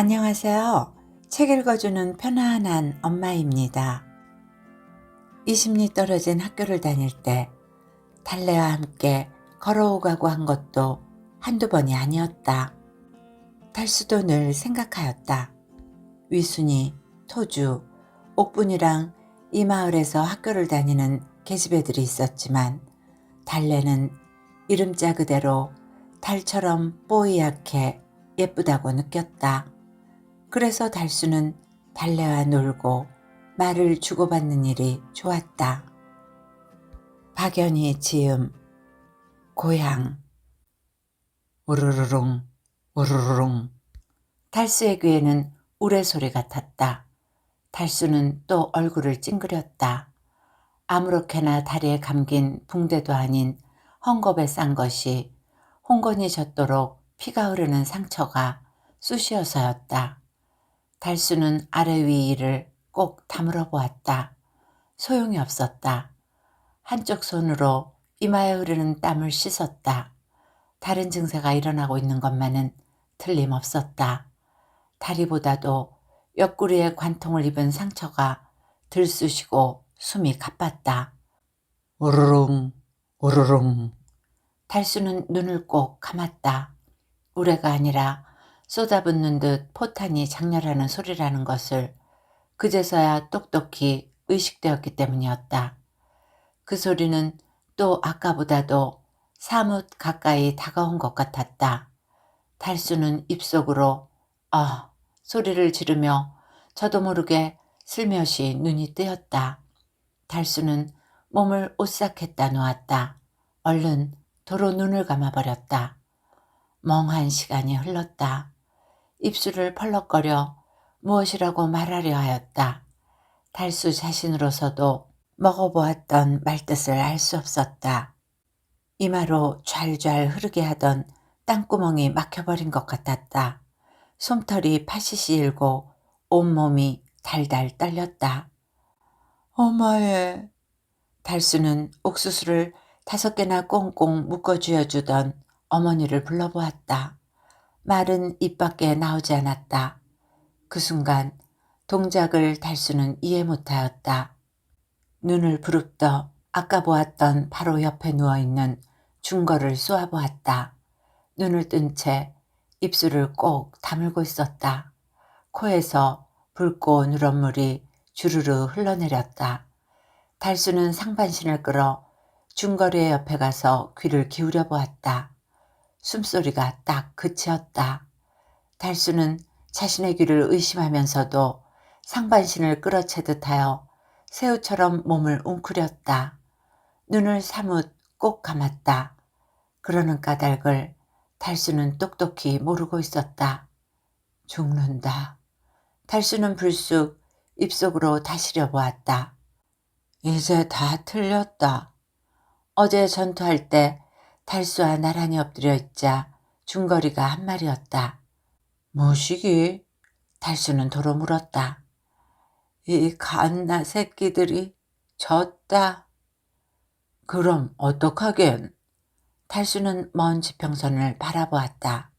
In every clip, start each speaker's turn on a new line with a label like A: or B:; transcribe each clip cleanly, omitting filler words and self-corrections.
A: 안녕하세요. 책 읽어주는 편안한 엄마입니다. 20리 떨어진 학교를 다닐 때 달래와 함께 걸어오가고 한 것도 한두 번이 아니었다. 달수도 늘 생각하였다. 위순이, 토주, 옥분이랑 이 마을에서 학교를 다니는 계집애들이 있었지만 달래는 이름자 그대로 달처럼 뽀얗게 예쁘다고 느꼈다. 그래서 달수는 달래와 놀고 말을 주고받는 일이 좋았다. 박연희 지음 고향. 우르르릉 우르르릉. 달수의 귀에는 우레소리 같았다. 달수는 또 얼굴을 찡그렸다. 아무렇게나 다리에 감긴 붕대도 아닌 헝겊에 싼 것이 홍건이 젖도록 피가 흐르는 상처가 쑤시어서였다. 달수는 아래 위를 꼭 다물어 보았다. 소용이 없었다. 한쪽 손으로 이마에 흐르는 땀을 씻었다. 다른 증세가 일어나고 있는 것만은 틀림없었다. 다리보다도 옆구리에 관통을 입은 상처가 들쑤시고 숨이 가빴다. 우르릉 우르릉. 달수는 눈을 꼭 감았다. 우레가 아니라 쏟아붓는 듯 포탄이 장렬하는 소리라는 것을 그제서야 똑똑히 의식되었기 때문이었다. 그 소리는 또 아까보다도 사뭇 가까이 다가온 것 같았다. 달수는 입속으로 소리를 지르며 저도 모르게 슬며시 눈이 뜨였다. 달수는 몸을 오싹했다 놓았다. 얼른 도로 눈을 감아버렸다. 멍한 시간이 흘렀다. 입술을 펄럭거려 무엇이라고 말하려 하였다. 달수 자신으로서도 먹어보았던 말뜻을 알 수 없었다. 이마로 좔좔 흐르게 하던 땅구멍이 막혀버린 것 같았다. 솜털이 파시시 일고 온몸이 달달 떨렸다. 엄마의. 달수는 옥수수를 5개나 꽁꽁 묶어쥐어주던 어머니를 불러보았다. 말은 입 밖에 나오지 않았다. 그 순간 동작을 달수는 이해 못하였다. 눈을 부릅떠 아까 보았던 바로 옆에 누워있는 중거를 쏘아보았다. 눈을 뜬 채 입술을 꼭 다물고 있었다. 코에서 붉고 누런 물이 주르르 흘러내렸다. 달수는 상반신을 끌어 중거리의 옆에 가서 귀를 기울여 보았다. 숨소리가 딱 그치었다. 달수는 자신의 귀를 의심하면서도 상반신을 끌어채듯 하여 새우처럼 몸을 웅크렸다. 눈을 사뭇 꼭 감았다. 그러는 까닭을 달수는 똑똑히 모르고 있었다. 죽는다. 달수는 불쑥 입속으로 다시려 보았다. 이제 다 틀렸다. 어제 전투할 때 달수와 나란히 엎드려 있자 중거리가 한 말이었다. 뭐시기? 달수는 도로 물었다. 이 갓나 새끼들이 졌다. 그럼 어떡하겐? 달수는 먼 지평선을 바라보았다.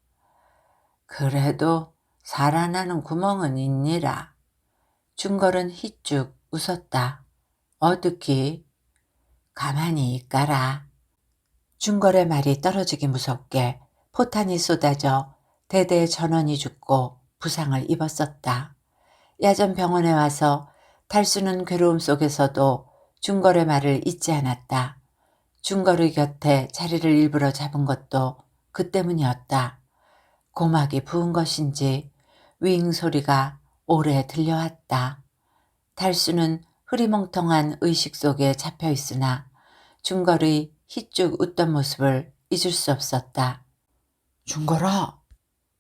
A: 그래도 살아나는 구멍은 있니라. 중걸은 희쭉 웃었다. 어떻게? 가만히 있까라. 중걸의 말이 떨어지기 무섭게 포탄이 쏟아져 대대 전원이 죽고 부상을 입었었다. 야전 병원에 와서 달수는 괴로움 속에서도 중걸의 말을 잊지 않았다. 중걸의 곁에 자리를 일부러 잡은 것도 그 때문이었다. 고막이 부은 것인지 윙 소리가 오래 들려왔다. 달수는 흐리멍텅한 의식 속에 잡혀 있으나 중걸의 희쭉 웃던 모습을 잊을 수 없었다. 중걸아!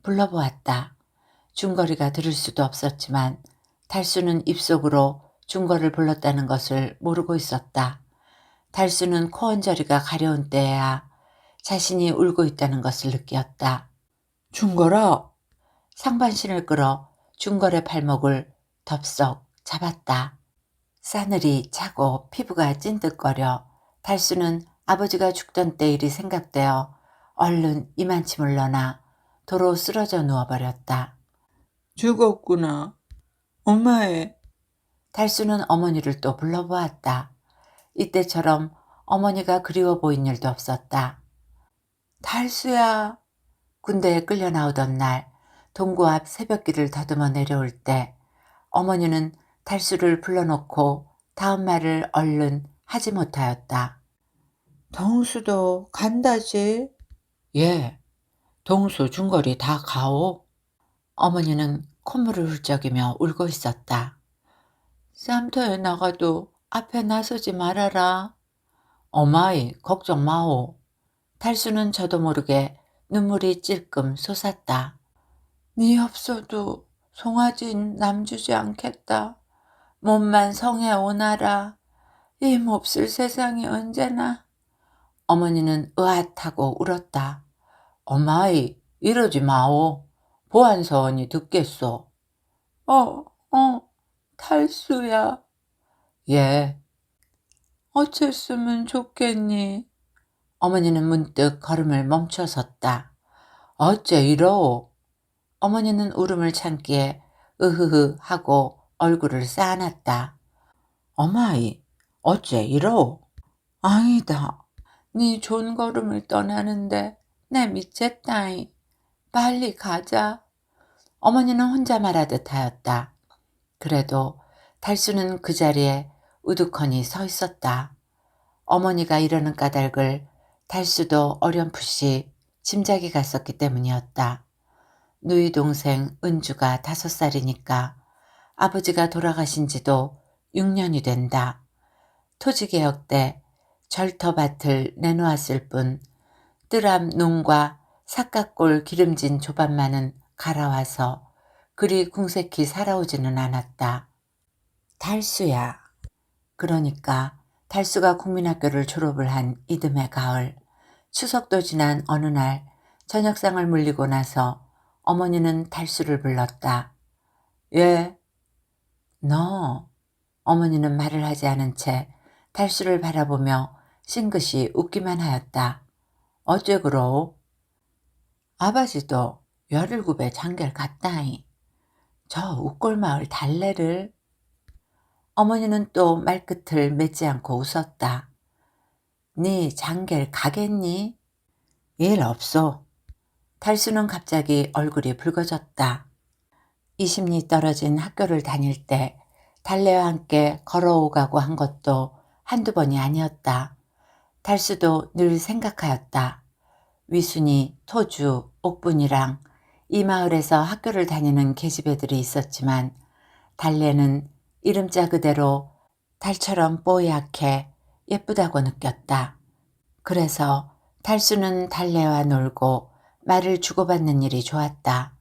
A: 불러보았다. 중걸이가 들을 수도 없었지만 달수는 입속으로 중걸을 불렀다는 것을 모르고 있었다. 달수는 코언저리가 가려운 때에야 자신이 울고 있다는 것을 느꼈다. 중걸아! 상반신을 끌어 중걸의 발목을 덥석 잡았다. 싸늘이 차고 피부가 찐득거려 달수는 아버지가 죽던 때 일이 생각되어 얼른 이만침을 넣어놔 도로 쓰러져 누워버렸다.
B: 죽었구나. 엄마의.
A: 달수는 어머니를 또 불러보았다. 이때처럼 어머니가 그리워 보인 일도 없었다. 달수야. 군대에 끌려 나오던 날 동구 앞 새벽길을 더듬어 내려올 때 어머니는 달수를 불러놓고 다음 말을 얼른 하지 못하였다.
B: 동수도 간다지?
A: 예, 동수 중거리 다 가오. 어머니는 콧물을 훌쩍이며 울고 있었다.
B: 쌈터에 나가도 앞에 나서지 말아라.
A: 어마이 걱정 마오. 달수는 저도 모르게 눈물이 찔끔 솟았다.
B: 네 없어도 송아진 남주지 않겠다. 몸만 성에 오나라. 이 몹쓸 세상이 언제나.
A: 어머니는 으앗하고 울었다. 어마이 이러지 마오. 보안서원이 듣겠소.
B: 탈수야.
A: 예.
B: 어쨌으면 좋겠니?
A: 어머니는 문득 걸음을 멈춰섰다. 어째 이러오. 어머니는 울음을 참기에 으흐흐 하고 얼굴을 쌓아놨다. 어마이 어째 이러오.
B: 아니다. 네 존걸음을 떠나는데 내 미쳤다이. 빨리 가자.
A: 어머니는 혼자 말하듯 하였다. 그래도 달수는 그 자리에 우두커니 서 있었다. 어머니가 이러는 까닭을 달수도 어렴풋이 짐작이 갔었기 때문이었다. 누이 동생 은주가 5살이니까 아버지가 돌아가신 지도 6년이 된다. 토지개혁 때 절터밭을 내놓았을 뿐 뜰암 농과 삿갓골 기름진 조반만은 갈아와서 그리 궁색히 살아오지는 않았다. 달수야. 그러니까 달수가 국민학교를 졸업을 한 이듬해 가을, 추석도 지난 어느 날 저녁상을 물리고 나서 어머니는 달수를 불렀다.
B: 예.
A: 너. 어머니는 말을 하지 않은 채 달수를 바라보며 싱긋이 웃기만 하였다. 어째 그러오? 아버지도 17에 장결 갔다이. 저 웃골마을 달래를. 어머니는 또 말끝을 맺지 않고 웃었다. 네 장결 가겠니? 일 없소. 달수는 갑자기 얼굴이 붉어졌다. 20리 떨어진 학교를 다닐 때 달래와 함께 걸어오가고 한 것도 한두 번이 아니었다. 달수도 늘 생각하였다. 위순이, 토주, 옥분이랑 이 마을에서 학교를 다니는 계집애들이 있었지만 달래는 이름자 그대로 달처럼 뽀얗게 예쁘다고 느꼈다. 그래서 달수는 달래와 놀고 말을 주고받는 일이 좋았다.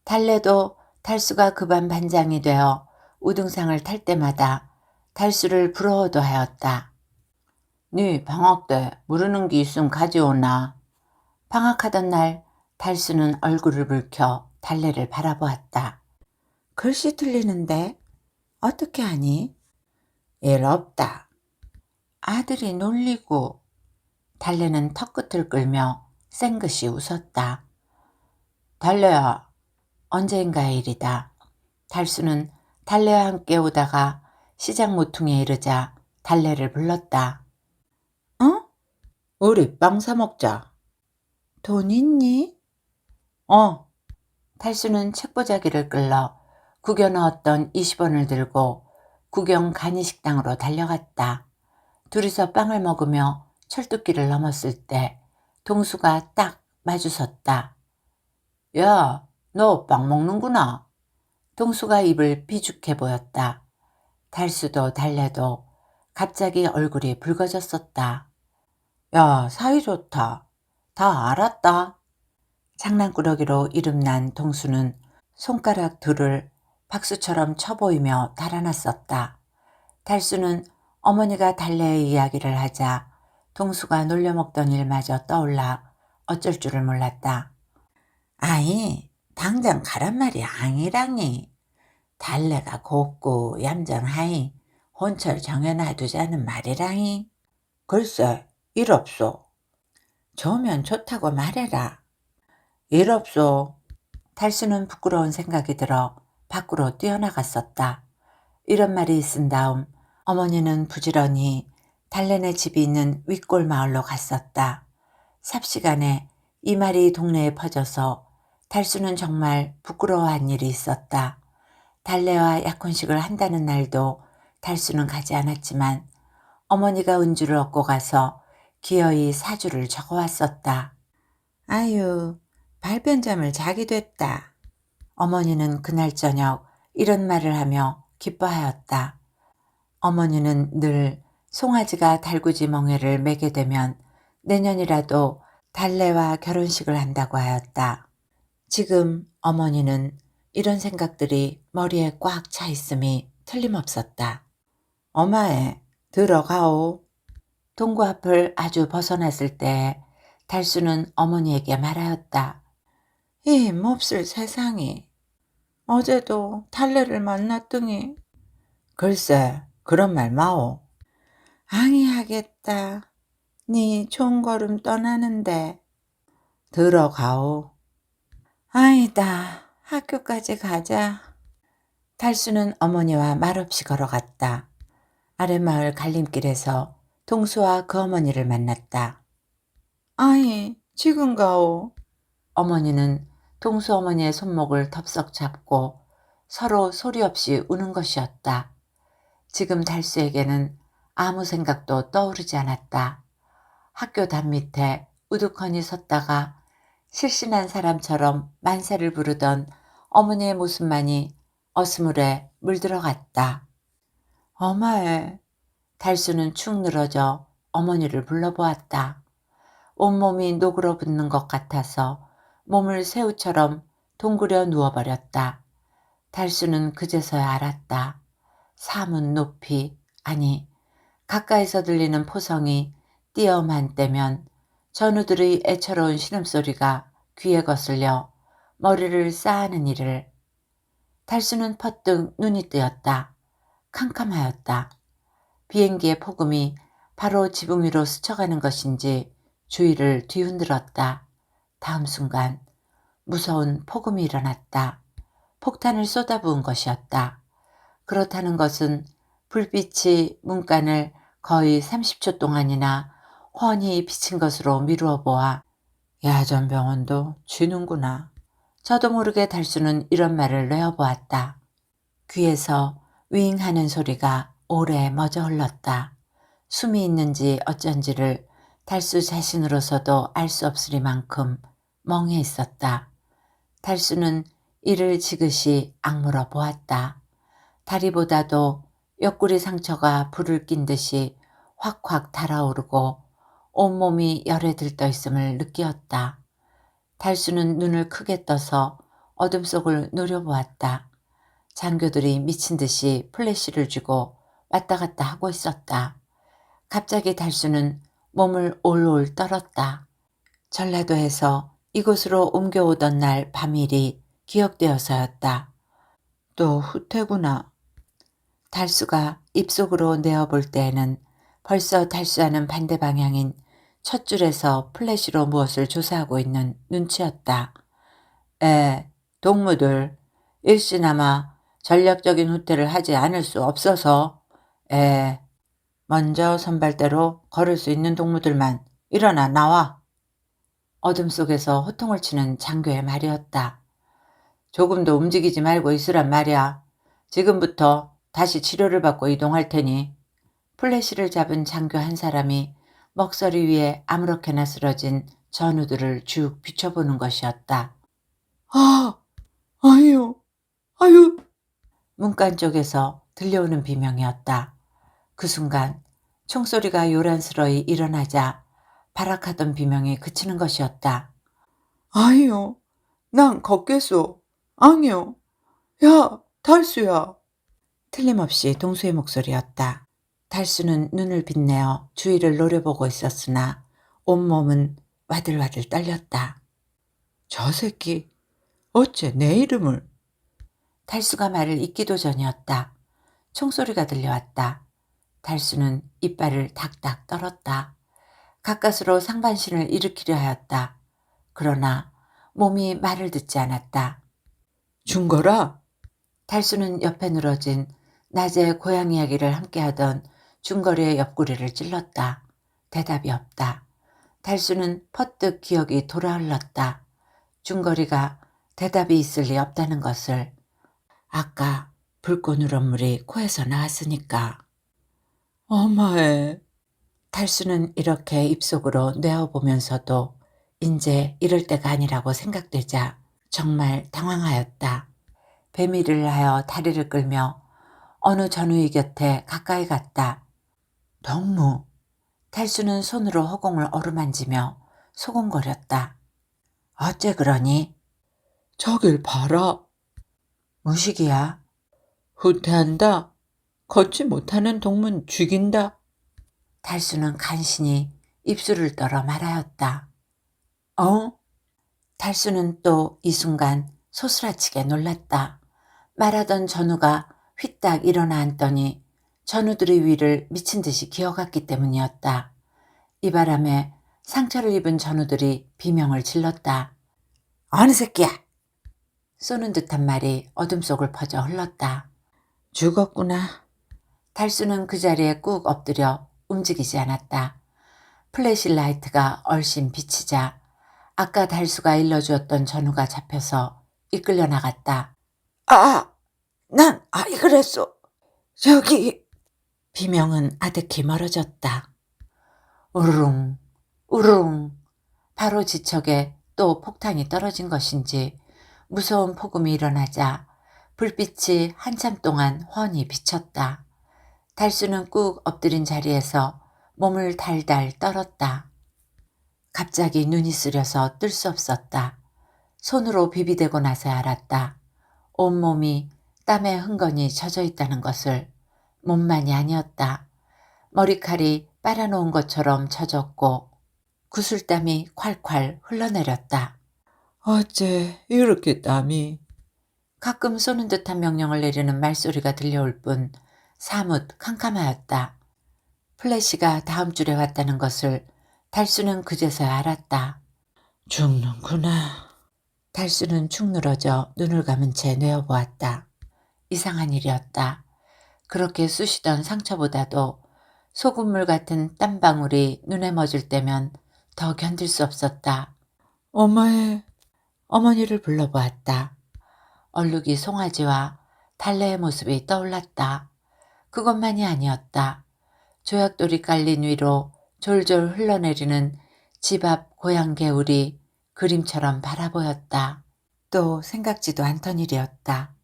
A: 달래도 달수가 급한 반장이 되어 우등상을 탈 때마다 달수를 부러워도 하였다. 네 방학 때 모르는 게 있음 가져오나. 방학하던 날 달수는 얼굴을 붉혀 달래를 바라보았다. 글씨 틀리는데 어떻게 하니? 일 없다. 아들이 놀리고. 달래는 턱끝을 끌며 쌩긋이 웃었다. 달래야, 언제인가의 일이다. 달수는 달래와 함께 오다가 시장 모퉁이에 이르자 달래를 불렀다. 어? 우리 빵 사 먹자. 돈 있니? 달수는 책보자기를 끌러 구겨 넣었던 20원을 들고 구경 간이식당으로 달려갔다. 둘이서 빵을 먹으며 철뚝길을 넘었을 때 동수가 딱 마주섰다. 야, 너 빵 먹는구나. 동수가 입을 비죽해 보였다. 달수도 달래도 갑자기 얼굴이 붉어졌었다. 야, 사이 좋다. 다 알았다. 장난꾸러기로 이름난 동수는 손가락 둘을 박수처럼 쳐보이며 달아났었다. 달수는 어머니가 달래의 이야기를 하자 동수가 놀려먹던 일마저 떠올라 어쩔 줄을 몰랐다. 아이, 당장 가란 말이 아니라니. 달래가 곱고 얌전하이 혼철 정해놔두자는 말이라니. 글쎄, 일 없소. 좋으면 좋다고 말해라. 일 없소. 달수는 부끄러운 생각이 들어 밖으로 뛰어나갔었다. 이런 말이 있은 다음 어머니는 부지런히 달래네 집이 있는 윗골 마을로 갔었다. 삽시간에 이 말이 동네에 퍼져서 달수는 정말 부끄러워한 일이 있었다. 달래와 약혼식을 한다는 날도 달수는 가지 않았지만 어머니가 은주를 얻고 가서 기어이 사주를 적어왔었다. 아유, 발변잠을 자게 됐다. 어머니는 그날 저녁 이런 말을 하며 기뻐하였다. 어머니는 늘 송아지가 달구지 멍에를 매게 되면 내년이라도 달래와 결혼식을 한다고 하였다. 지금 어머니는 이런 생각들이 머리에 꽉 차 있음이 틀림없었다. 어마에 들어가오. 동구 앞을 아주 벗어났을 때 달수는 어머니에게 말하였다. 이 몹쓸 세상이. 어제도 달래를 만났더니. 글쎄, 그런 말 마오. 앙이하겠다. 네 총걸음 떠나는데. 들어가오. 아니다. 학교까지 가자. 달수는 어머니와 말없이 걸어갔다. 아랫마을 갈림길에서 동수와 그 어머니를 만났다. 아이, 지금 가오. 어머니는 동수 어머니의 손목을 덥석 잡고 서로 소리 없이 우는 것이었다. 지금 달수에게는 아무 생각도 떠오르지 않았다. 학교 담 밑에 우두커니 섰다가 실신한 사람처럼 만세를 부르던 어머니의 모습만이 어스물에 물들어갔다. 어마에. 달수는 축 늘어져 어머니를 불러보았다. 온몸이 노그러붙는 것 같아서 몸을 새우처럼 동그려 누워버렸다. 달수는 그제서야 알았다. 사문 높이, 아니 가까이서 들리는 포성이 띄엄한 때면 전우들의 애처로운 신음소리가 귀에 거슬려 머리를 싸하는 일을. 달수는 퍼뜩 눈이 뜨였다. 캄캄하였다. 비행기의 폭음이 바로 지붕 위로 스쳐가는 것인지 주위를 뒤흔들었다. 다음 순간 무서운 폭음이 일어났다. 폭탄을 쏟아부은 것이었다. 그렇다는 것은 불빛이 문간을 거의 30초 동안이나 훤히 비친 것으로 미루어 보아 야전병원도 쥐는구나. 저도 모르게 달수는 이런 말을 내어보았다. 귀에서 윙 하는 소리가 오래 멎어 흘렀다. 숨이 있는지 어쩐지를 달수 자신으로서도 알 수 없으리만큼 멍해 있었다. 달수는 이를 지그시 악물어 보았다. 다리보다도 옆구리 상처가 불을 낀 듯이 확확 달아오르고 온몸이 열에 들떠 있음을 느끼었다. 달수는 눈을 크게 떠서 어둠 속을 노려보았다. 장교들이 미친 듯이 플래시를 쥐고 왔다 갔다 하고 있었다. 갑자기 달수는 몸을 올올 떨었다. 전라도에서 이곳으로 옮겨오던 날 밤일이 기억되어서였다. 또 후퇴구나. 달수가 입속으로 내어볼 때에는 벌써 달수와는 반대 방향인 첫 줄에서 플래시로 무엇을 조사하고 있는 눈치였다. 동무들 일시나마 전략적인 후퇴를 하지 않을 수 없어서 먼저 선발대로 걸을 수 있는 동무들만 일어나 나와. 어둠 속에서 호통을 치는 장교의 말이었다. 조금도 움직이지 말고 있으란 말이야. 지금부터 다시 치료를 받고 이동할 테니. 플래시를 잡은 장교 한 사람이 먹서리 위에 아무렇게나 쓰러진 전우들을 쭉 비춰보는 것이었다. 아유. 문간 쪽에서 들려오는 비명이었다. 그 순간 총소리가 요란스러이 일어나자 발악하던 비명이 그치는 것이었다.
B: 아이요, 난 걷겠소. 앙요. 야, 달수야.
A: 틀림없이 동수의 목소리였다. 달수는 눈을 빛내어 주위를 노려보고 있었으나 온몸은 와들와들 떨렸다.
B: 저 새끼, 어째 내 이름을.
A: 달수가 말을 잇기도 전이었다. 총소리가 들려왔다. 달수는 이빨을 닥닥 떨었다. 가까스로 상반신을 일으키려 하였다. 그러나 몸이 말을 듣지 않았다.
B: 준 거라?
A: 달수는 옆에 늘어진 낮에 고향 이야기를 함께하던 중거리의 옆구리를 찔렀다. 대답이 없다. 달수는 퍼뜩 기억이 돌아흘렀다. 중거리가 대답이 있을 리 없다는 것을. 아까 붉고 누런 물이 코에서 나왔으니까.
B: 엄마의.
A: 달수는 이렇게 입속으로 내어보면서도 인제 이럴 때가 아니라고 생각되자 정말 당황하였다. 배밀을 하여 다리를 끌며 어느 전우의 곁에 가까이 갔다. 동무. 달수는 손으로 허공을 어루만지며 소곤거렸다. 어째 그러니?
B: 저길 봐라.
A: 무식이야.
B: 후퇴한다. 걷지 못하는 동문 죽인다.
A: 달수는 간신히 입술을 떨어 말하였다. 어? 달수는 또 이 순간 소스라치게 놀랐다. 말하던 전우가 휘딱 일어나 앉더니 전우들의 위를 미친 듯이 기어갔기 때문이었다. 이 바람에 상처를 입은 전우들이 비명을 질렀다. 어느 새끼야! 쏘는 듯한 말이 어둠 속을 퍼져 흘렀다.
B: 죽었구나.
A: 달수는 그 자리에 꾹 엎드려 움직이지 않았다. 플래시라이트가 얼씬 비치자 아까 달수가 일러주었던 전우가 잡혀서 이끌려 나갔다.
B: 그랬어. 저기.
A: 비명은 아득히 멀어졌다. 우르릉 우르릉. 바로 지척에 또 폭탄이 떨어진 것인지 무서운 폭음이 일어나자 불빛이 한참 동안 훤히 비쳤다. 달수는 꾹 엎드린 자리에서 몸을 달달 떨었다. 갑자기 눈이 쓰려서 뜰 수 없었다. 손으로 비비대고 나서야 알았다. 온몸이 땀에 흥건히 젖어 있다는 것을. 몸만이 아니었다. 머리칼이 빨아놓은 것처럼 젖었고 구슬땀이 콸콸 흘러내렸다.
B: 어째 이렇게 땀이.
A: 가끔 쏘는 듯한 명령을 내리는 말소리가 들려올 뿐 사뭇 캄캄하였다. 플래시가 다음 줄에 왔다는 것을 달수는 그제서야 알았다.
B: 죽는구나.
A: 달수는 축 늘어져 눈을 감은 채 내어보았다. 이상한 일이었다. 그렇게 쑤시던 상처보다도 소금물 같은 땀방울이 눈에 멎을 때면 더 견딜 수 없었다.
B: 엄마의.
A: 어머니를 불러보았다. 얼룩이 송아지와 달래의 모습이 떠올랐다. 그것만이 아니었다. 조약돌이 깔린 위로 졸졸 흘러내리는 집 앞 고향 개울이 그림처럼 바라보였다. 또 생각지도 않던 일이었다.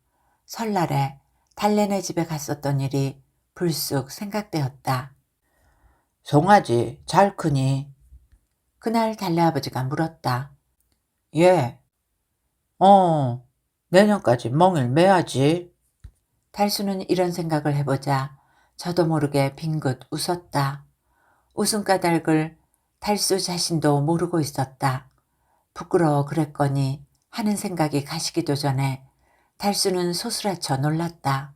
A: 설날에 달래네 집에 갔었던 일이 불쑥 생각되었다.
B: 송아지 잘 크니?
A: 그날 달래 아버지가 물었다.
B: 예. 내년까지 멍을 매야지.
A: 달수는 이런 생각을 해보자 저도 모르게 빙긋 웃었다. 웃음 까닭을 달수 자신도 모르고 있었다. 부끄러워 그랬거니 하는 생각이 가시기도 전에 달수는 소스라쳐 놀랐다.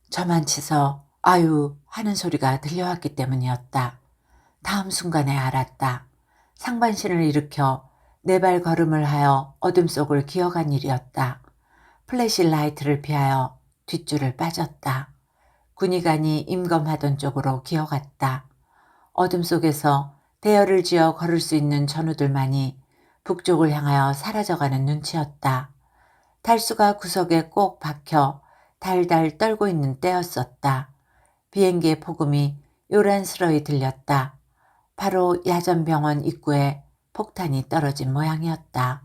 A: 저만 치서 아유 하는 소리가 들려왔기 때문이었다. 다음 순간에 알았다. 상반신을 일으켜 네 발 걸음을 하여 어둠 속을 기어간 일이었다. 플래시라이트를 피하여 뒷줄을 빠졌다. 군의관이 임검하던 쪽으로 기어갔다. 어둠 속에서 대열을 지어 걸을 수 있는 전우들만이 북쪽을 향하여 사라져가는 눈치였다. 달수가 구석에 꼭 박혀 달달 떨고 있는 때였었다. 비행기의 폭음이 요란스러이 들렸다. 바로 야전병원 입구에 폭탄이 떨어진 모양이었다.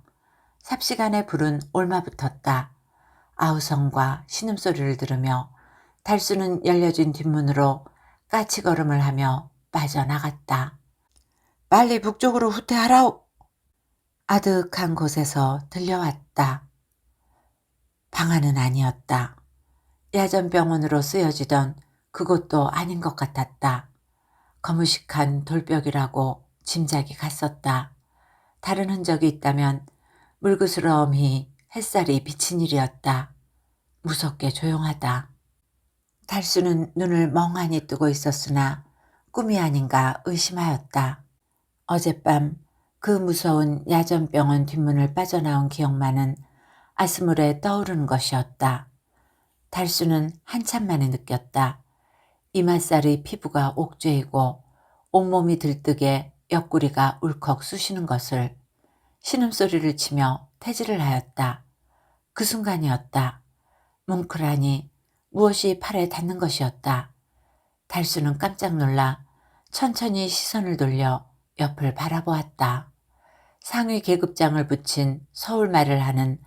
A: 삽시간에 불은 올마붙었다. 아우성과 신음소리를 들으며 달수는 열려진 뒷문으로 까치걸음을 하며 빠져나갔다. 빨리 북쪽으로 후퇴하라오! 아득한 곳에서 들려왔다. 방안은 아니었다. 야전병원으로 쓰여지던 그곳도 아닌 것 같았다. 거무식한 돌벽이라고 짐작이 갔었다. 다른 흔적이 있다면 물그스러움이 햇살이 비친 일이었다. 무섭게 조용하다. 달수는 눈을 멍하니 뜨고 있었으나 꿈이 아닌가 의심하였다. 어젯밤 그 무서운 야전병원 뒷문을 빠져나온 기억만은 아스물에 떠오르는 것이었다. 달수는 한참 만에 느꼈다. 이맛살의 피부가 옥죄이고 온몸이 들뜨게 옆구리가 울컥 쑤시는 것을. 신음소리를 치며 퇴지를 하였다. 그 순간이었다. 뭉클하니 무엇이 팔에 닿는 것이었다. 달수는 깜짝 놀라 천천히 시선을 돌려 옆을 바라보았다. 상위 계급장을 붙인 서울말을 하는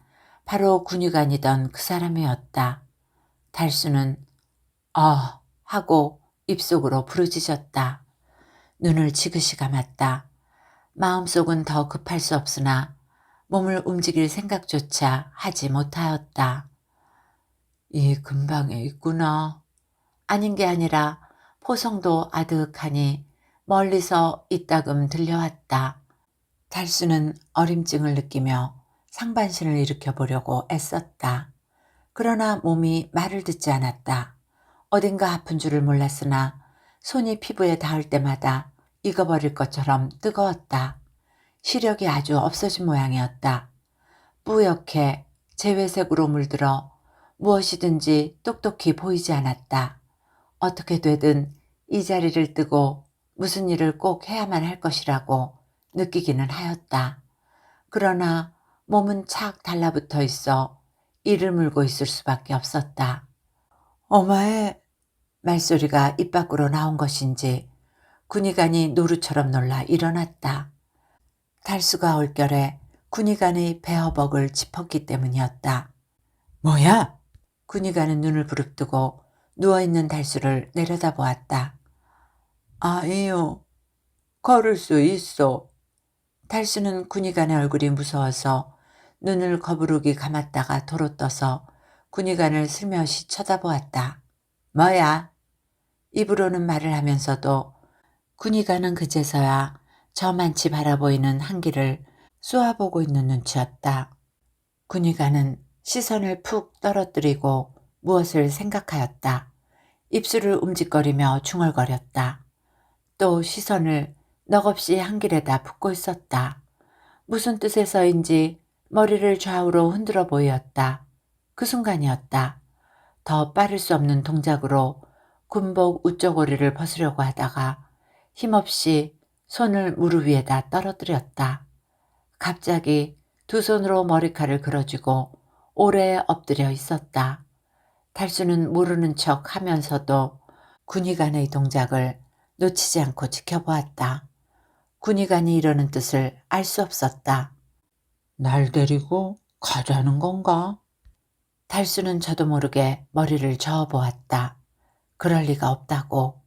A: 바로 군의관이던 그 사람이었다. 달수는 하고 입속으로 부르짖었다. 눈을 지그시 감았다. 마음속은 더 급할 수 없으나 몸을 움직일 생각조차 하지 못하였다. 이 근방에 있구나. 아닌 게 아니라 포성도 아득하니 멀리서 이따금 들려왔다. 달수는 어림증을 느끼며 상반신을 일으켜 보려고 애썼다. 그러나 몸이 말을 듣지 않았다. 어딘가 아픈 줄을 몰랐으나 손이 피부에 닿을 때마다 익어버릴 것처럼 뜨거웠다. 시력이 아주 없어진 모양이었다. 뿌옇게 재회색으로 물들어 무엇이든지 똑똑히 보이지 않았다. 어떻게 되든 이 자리를 뜨고 무슨 일을 꼭 해야만 할 것이라고 느끼기는 하였다. 그러나 몸은 착 달라붙어 있어 이를 물고 있을 수밖에 없었다. 어마에 말소리가 입 밖으로 나온 것인지 군의관이 노루처럼 놀라 일어났다. 달수가 얼결에 군의관의 배허벅을 짚었기 때문이었다. 뭐야? 군의관은 눈을 부릅뜨고 누워있는 달수를 내려다보았다. 아이요, 걸을 수 있어. 달수는 군의관의 얼굴이 무서워서 눈을 거부르기 감았다가 도로 떠서 군의관을 슬며시 쳐다보았다. 뭐야? 입으로는 말을 하면서도 군의관은 그제서야 저만치 바라보이는 한기를 쏘아보고 있는 눈치였다. 군의관은 시선을 푹 떨어뜨리고 무엇을 생각하였다. 입술을 움직거리며 중얼거렸다. 또 시선을 넋없이 한길에다 붓고 있었다. 무슨 뜻에서인지 머리를 좌우로 흔들어 보였다. 그 순간이었다. 더 빠를 수 없는 동작으로 군복 우쩌고리를 벗으려고 하다가 힘없이 손을 무릎 위에다 떨어뜨렸다. 갑자기 두 손으로 머리칼을 그어쥐고 오래 엎드려 있었다. 달수는 모르는 척 하면서도 군의관의 동작을 놓치지 않고 지켜보았다. 군의관이 이러는 뜻을 알 수 없었다. 날 데리고 가자는 건가? 달수는 저도 모르게 머리를 저어보았다. 그럴 리가 없다고.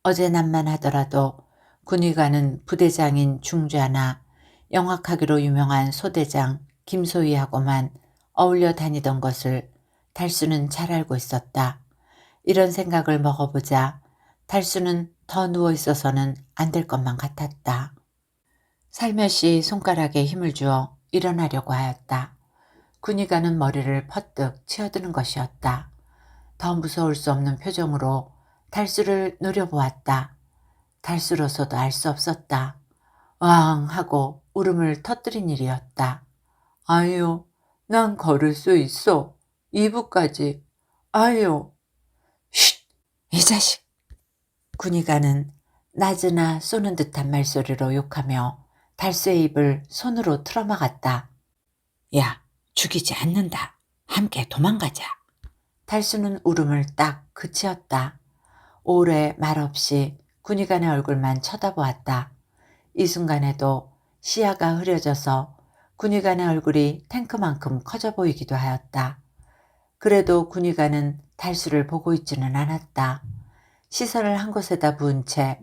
A: 어제 남만 하더라도 군의관은 부대장인 중좌나 영악하기로 유명한 소대장 김소희하고만 어울려 다니던 것을 달수는 잘 알고 있었다. 이런 생각을 먹어보자 달수는 더 누워있어서는 안 될 것만 같았다. 살며시 손가락에 힘을 주어 일어나려고 하였다. 군의관은 머리를 퍼뜩 치어드는 것이었다. 더 무서울 수 없는 표정으로 달수를 노려보았다. 달수로서도 알 수 없었다. 왕 하고 울음을 터뜨린 일이었다. 아유, 난 걸을 수 있어. 2부까지. 아유. 쉿! 이 자식! 군의관은 낮으나 쏘는 듯한 말소리로 욕하며 달수의 입을 손으로 틀어막았다. 야, 죽이지 않는다. 함께 도망가자. 달수는 울음을 딱 그치었다. 오래 말없이 군의관의 얼굴만 쳐다보았다. 이 순간에도 시야가 흐려져서 군의관의 얼굴이 탱크만큼 커져 보이기도 하였다. 그래도 군의관은 달수를 보고 있지는 않았다. 시선을 한 곳에다 부은 채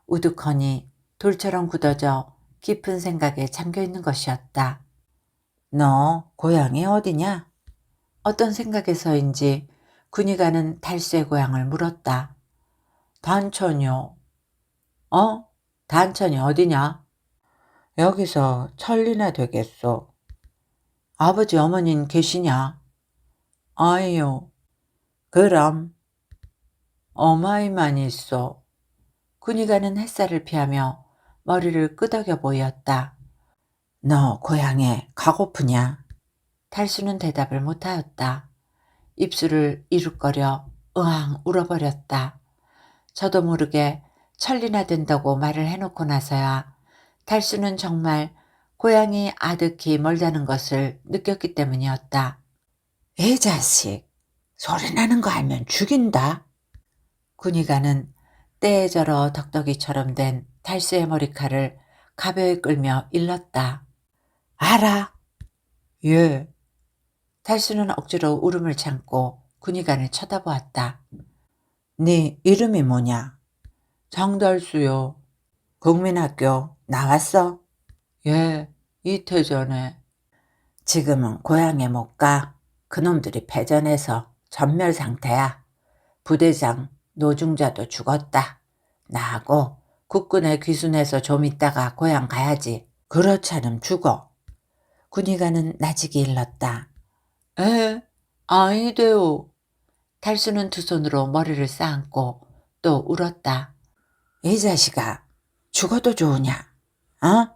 A: 우두커니 돌처럼 굳어져 깊은 생각에 잠겨있는 것이었다. 너 고향이 어디냐? 어떤 생각에서인지 군의관은 달수의 고향을 물었다. 단천이요. 단천이 어디냐? 여기서 천리나 되겠소. 아버지 어머니는 계시냐? 아이요. 그럼 어마이만 있어. 군의관은 햇살을 피하며 머리를 끄덕여 보였다. 너 고향에 가고프냐? 달수는 대답을 못하였다. 입술을 이룩거려 으앙 울어버렸다. 저도 모르게 천리나 된다고 말을 해놓고 나서야 달수는 정말 고향이 아득히 멀다는 것을 느꼈기 때문이었다.
B: 애 자식, 소리 나는 거 알면 죽인다.
A: 군의관은 때에 절어 덕덕이처럼 된 달수의 머리칼을 가벼이 끌며 일렀다.
B: 알아.
A: 예. 달수는 억지로 울음을 참고 군의관을 쳐다보았다.
B: 네 이름이 뭐냐?
A: 장달수요.
B: 국민학교 나왔어?
A: 예, 이틀 전에.
B: 지금은 고향에 못 가. 그놈들이 패전해서 전멸 상태야. 부대장 노중자도 죽었다. 나하고 국군에 귀순해서 좀 있다가 고향 가야지. 그렇잖음 죽어. 군의관은 나직이 일렀다.
A: 에? 아니대요. 달수는 두 손으로 머리를 쌓고 또 울었다.
B: 이 자식아, 죽어도 좋으냐? 어?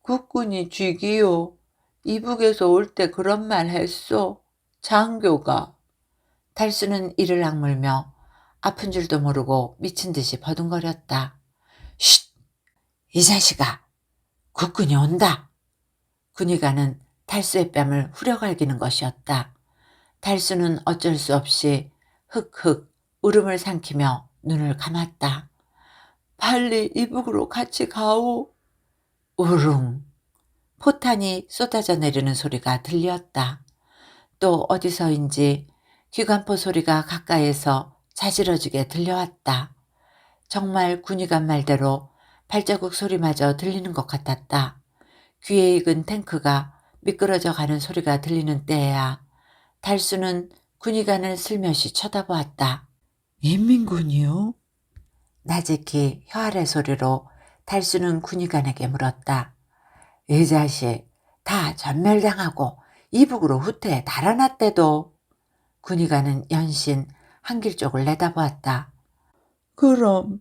A: 국군이 쥐기요. 이북에서 올 때 그런 말 했어. 장교가. 달수는 이를 악물며 아픈 줄도 모르고 미친 듯이 버둥거렸다.
B: 쉿! 이 자식아, 국군이 온다.
A: 군의관은 달수의 뺨을 후려갈기는 것이었다. 달수는 어쩔 수 없이 흑흑 울음을 삼키며 눈을 감았다. 빨리 이북으로 같이 가오. 우릉. 포탄이 쏟아져 내리는 소리가 들렸다. 또 어디서인지 기관포 소리가 가까이에서 자지러지게 들려왔다. 정말 군의관 말대로 발자국 소리마저 들리는 것 같았다. 귀에 익은 탱크가 미끄러져 가는 소리가 들리는 때에야 달수는 군의관을 슬며시 쳐다보았다.
B: 인민군이요?
A: 나직히 혀 아래 소리로 달수는 군의관에게 물었다. 이 자식 다 전멸당하고 이북으로 후퇴에 달아났대도. 군의관은 연신 한길 쪽을 내다보았다.
B: 그럼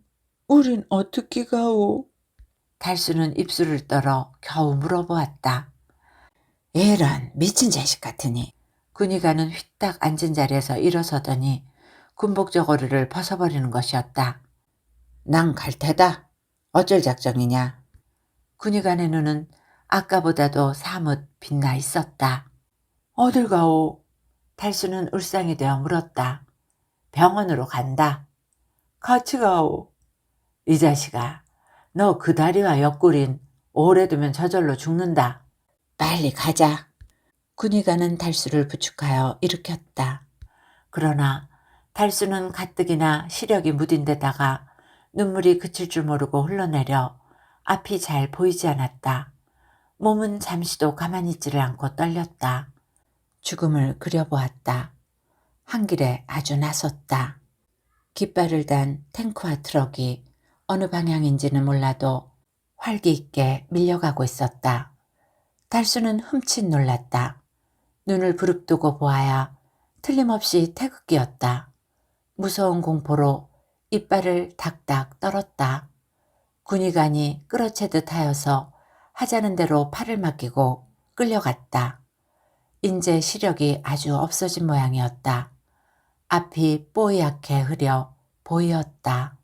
B: 우린 어떻게 가오?
A: 달수는 입술을 떨어 겨우 물어보았다.
B: 이런 미친 자식 같으니.
A: 군의관은 휘딱 앉은 자리에서 일어서더니 군복 저고리를 벗어버리는 것이었다.
B: 난 갈 테다. 어쩔 작정이냐?
A: 군의관의 눈은 아까보다도 사뭇 빛나 있었다. 어딜 가오? 달수는 울상이 되어 물었다. 병원으로 간다. 같이 가오. 이 자식아, 너 그 다리와 옆구린 오래 두면 저절로 죽는다.
B: 빨리 가자.
A: 군의관은 달수를 부축하여 일으켰다. 그러나 달수는 가뜩이나 시력이 무딘 데다가 눈물이 그칠 줄 모르고 흘러내려 앞이 잘 보이지 않았다. 몸은 잠시도 가만히 있지를 않고 떨렸다. 죽음을 그려보았다. 한 길에 아주 나섰다. 깃발을 단 탱크와 트럭이 어느 방향인지는 몰라도 활기 있게 밀려가고 있었다. 달수는 흠칫 놀랐다. 눈을 부릅뜨고 보아야 틀림없이 태극기였다. 무서운 공포로 이빨을 닥닥 떨었다. 군의관이 끌어채듯 하여서 하자는 대로 팔을 맡기고 끌려갔다. 인제 시력이 아주 없어진 모양이었다. 앞이 뽀얗게 흐려 보이었다.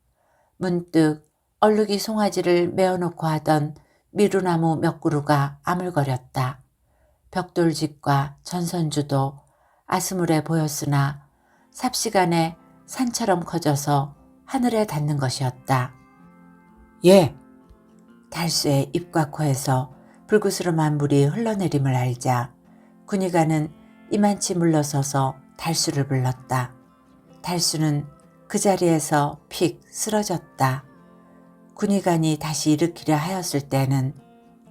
A: 문득 얼룩이 송아지를 메어놓고 하던 미루나무 몇 그루가 아물거렸다. 벽돌집과 전선주도 아스물해 보였으나 삽시간에 산처럼 커져서 하늘에 닿는 것이었다.
B: 예.
A: 달수의 입과 코에서 불구스름한 물이 흘러내림을 알자 군의관은 이만치 물러서서 달수를 불렀다. 달수는 그 자리에서 픽 쓰러졌다. 군의관이 다시 일으키려 하였을 때는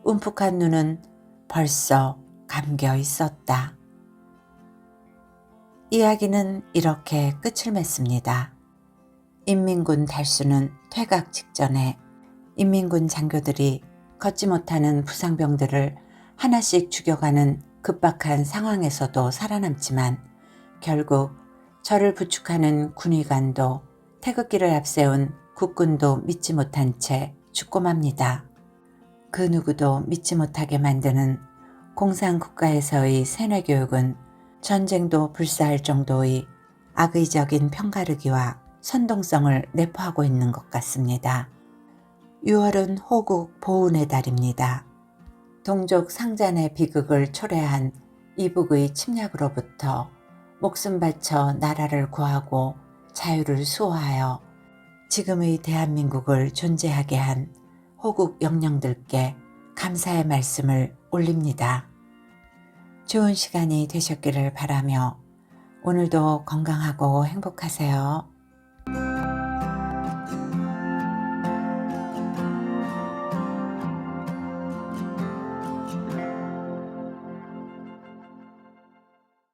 A: 움푹한 눈은 벌써 감겨 있었다. 이야기는 이렇게 끝을 맺습니다. 인민군 달수는 퇴각 직전에 인민군 장교들이 걷지 못하는 부상병들을 하나씩 죽여가는 급박한 상황에서도 살아남지만 결국 저를 부축하는 군의관도 태극기를 앞세운 국군도 믿지 못한 채 죽고 맙니다. 그 누구도 믿지 못하게 만드는 공산국가에서의 세뇌교육은 전쟁도 불사할 정도의 악의적인 편가르기와 선동성을 내포하고 있는 것 같습니다. 6월은 호국 보훈의 달입니다. 동족 상잔의 비극을 초래한 이북의 침략으로부터 목숨 바쳐 나라를 구하고 자유를 수호하여 지금의 대한민국을 존재하게 한 호국 영령들께 감사의 말씀을 올립니다. 좋은 시간이 되셨기를 바라며 오늘도 건강하고 행복하세요.